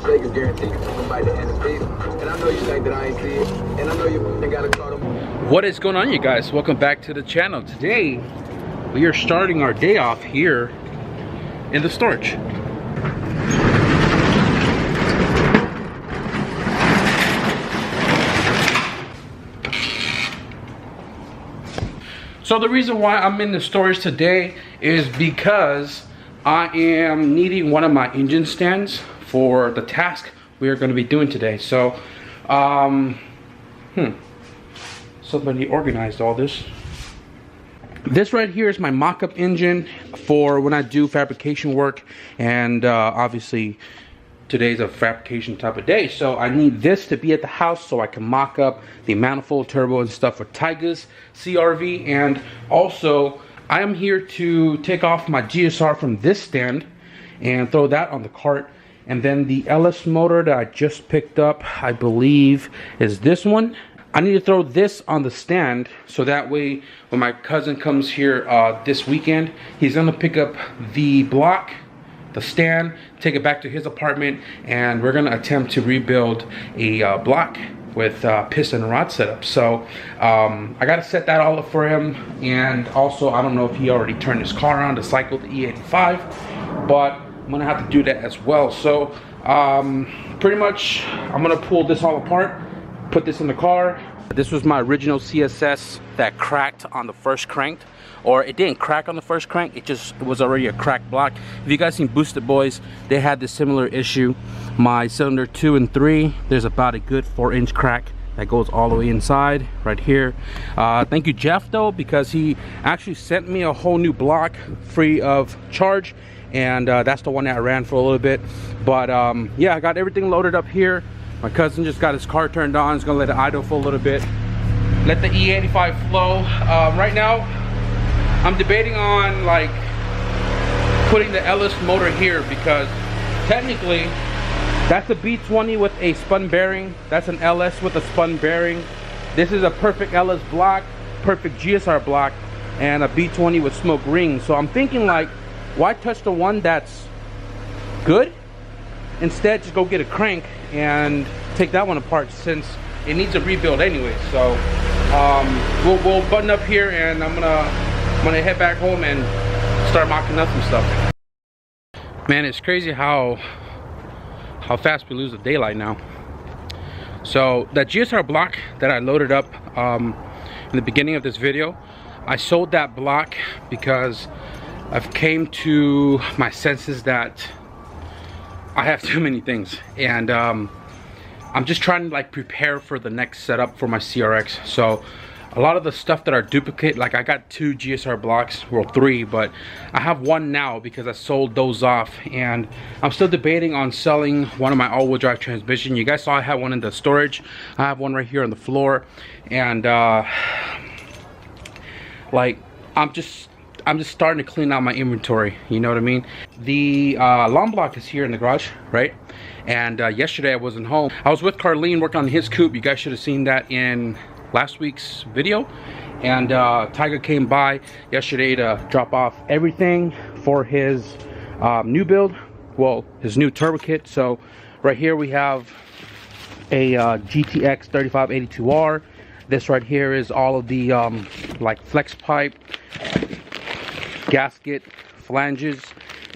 mistake is guaranteed by the end of the season. And I know you think that I ain't see it. And I know you got to call them. What is going on, you guys? Welcome back to the channel. Today, we are starting our day off here in the storage. So the reason why I'm in the storage today is because I am needing one of my engine stands for the task we are going to be doing today. So, somebody organized all this. This right here is my mock-up engine for when I do fabrication work, and obviously today's a fabrication type of day, so I need this to be at the house so I can mock up the manifold, turbo, and stuff for Taiga's CRV. And also I am here to take off my GSR from this stand and throw that on the cart. And then the LS motor that I just picked up, I believe is this one. I need to throw this on the stand so that way when my cousin comes here this weekend, he's gonna pick up the block, the stand, take it back to his apartment, and we're gonna attempt to rebuild a block with piston and rod setup. So I gotta set that all up for him. And also, I don't know if he already turned his car on to cycle the E85, but I'm gonna have to do that as well. So pretty much I'm gonna pull this all apart, put this in the car. This was my original CSS that cracked on the first crank. Or it didn't crack on the first crank, it was already a cracked block. If you guys seen Boosted Boys, they had this similar issue. My cylinder 2 and 3, there's about a good 4-inch crack that goes all the way inside right here. Thank you, Jeff, though, because he actually sent me a whole new block free of charge, and that's the one that I ran for a little bit. But yeah, I got everything loaded up here. My cousin just got his car turned on. He's gonna let it idle for a little bit, let the E85 flow. Right now I'm debating on like putting the LS motor here, because technically that's a B20 with a spun bearing. That's an LS with a spun bearing. This is a perfect LS block, perfect GSR block, and a B20 with smoke rings. So I'm thinking, like, why touch the one that's good? Instead, just go get a crank and take that one apart, since it needs a rebuild anyway. So we'll button up here, and I'm gonna head back home and start mocking up some stuff. Man, it's crazy how fast we lose the daylight now. So that GSR block that I loaded up in the beginning of this video, I sold that block because I've came to my senses that I have too many things, and I'm just trying to like prepare for the next setup for my CRX. So a lot of the stuff that are duplicate, like I got 2 GSR blocks, well 3, but I have 1 now because I sold those off, and I'm still debating on selling one of my all-wheel drive transmission. You guys saw I had one in the storage. I have one right here on the floor, and like I'm just starting to clean out my inventory, you know what I mean? The alarm block is here in the garage, right? And yesterday I wasn't home. I was with Carlene working on his coupe. You guys should have seen that in last week's video. And Tiger came by yesterday to drop off everything for his new build, well, his new turbo kit. So right here we have a GTX3582R. This right here is all of the like flex pipe, gasket, flanges,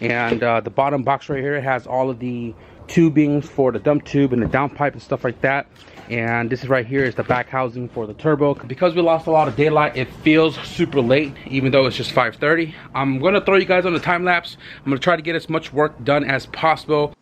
and the bottom box right here has all of the tubing for the dump tube and the downpipe and stuff like that. And this is right here is the back housing for the turbo. Because we lost a lot of daylight, it feels super late even though it's just 5:30. I'm gonna throw you guys on the time lapse. I'm gonna try to get as much work done as possible.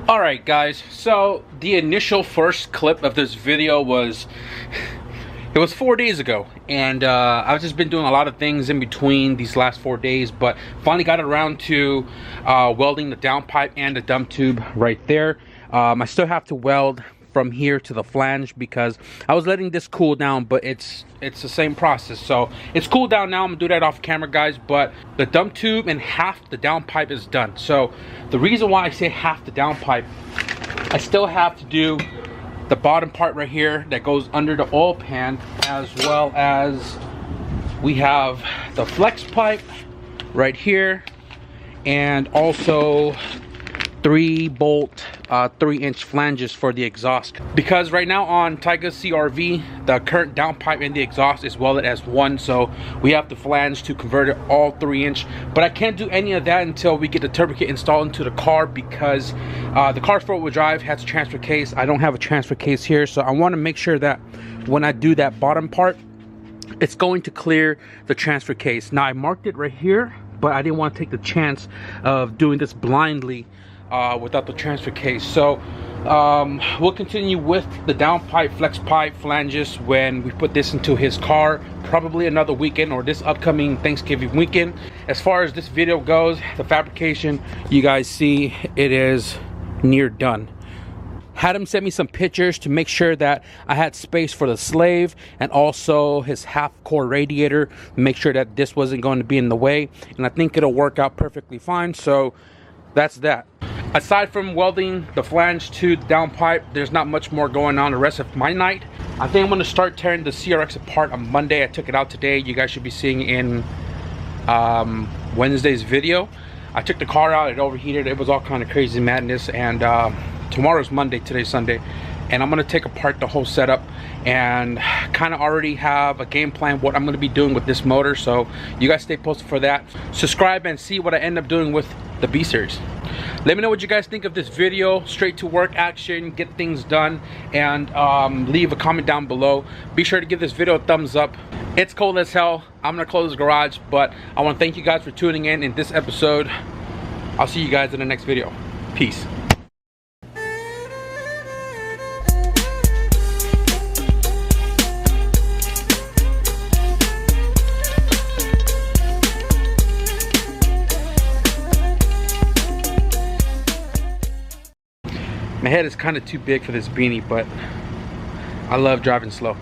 Alright guys, so the initial first clip of this video was, it was 4 days ago, and I've just been doing a lot of things in between these last 4 days, but finally got around to welding the downpipe and the dump tube right there. I still have to weld from here to the flange because I was letting this cool down, but it's the same process. So it's cooled down now. I'm gonna do that off camera, guys, but the dump tube and half the downpipe is done. So the reason why I say half the downpipe, I still have to do the bottom part right here that goes under the oil pan, as well as we have the flex pipe right here, and also 3-bolt 3-inch flanges for the exhaust, because right now on Taiga's CRV the current downpipe and the exhaust is welded as one, so we have the flange to convert it all 3-inch. But I can't do any of that until we get the turbo kit installed into the car, because the car's 4-wheel drive has a transfer case. I don't have a transfer case here, so I want to make sure that when I do that bottom part, it's going to clear the transfer case. Now I marked it right here, but I didn't want to take the chance of doing this blindly without the transfer case. So We'll continue with the downpipe, flex pipe, flanges when we put this into his car, probably another weekend or this upcoming Thanksgiving weekend. As far as this video goes, the fabrication, you guys see it is near done. Had him send me some pictures to make sure that I had space for the slave and also his half core radiator, make sure that this wasn't going to be in the way, and I think it'll work out perfectly fine. So that's that. Aside from welding the flange to the downpipe, there's not much more going on the rest of my night. I think I'm going to start tearing the CRX apart on Monday. I took it out today. You guys should be seeing in Wednesday's video. I took the car out, it overheated, it was all kind of crazy madness, and tomorrow's Monday, today's Sunday, and I'm gonna take apart the whole setup and kind of already have a game plan what I'm gonna be doing with this motor. So you guys stay posted for that. Subscribe and see what I end up doing with the B series. Let me know what you guys think of this video. Straight to work action, get things done, and leave a comment down below. Be sure to give this video a thumbs up. It's cold as hell. I'm gonna close the garage, but I want to thank you guys for tuning in this episode. I'll see you guys in the next video. Peace. My head is kind of too big for this beanie, but I love driving slow.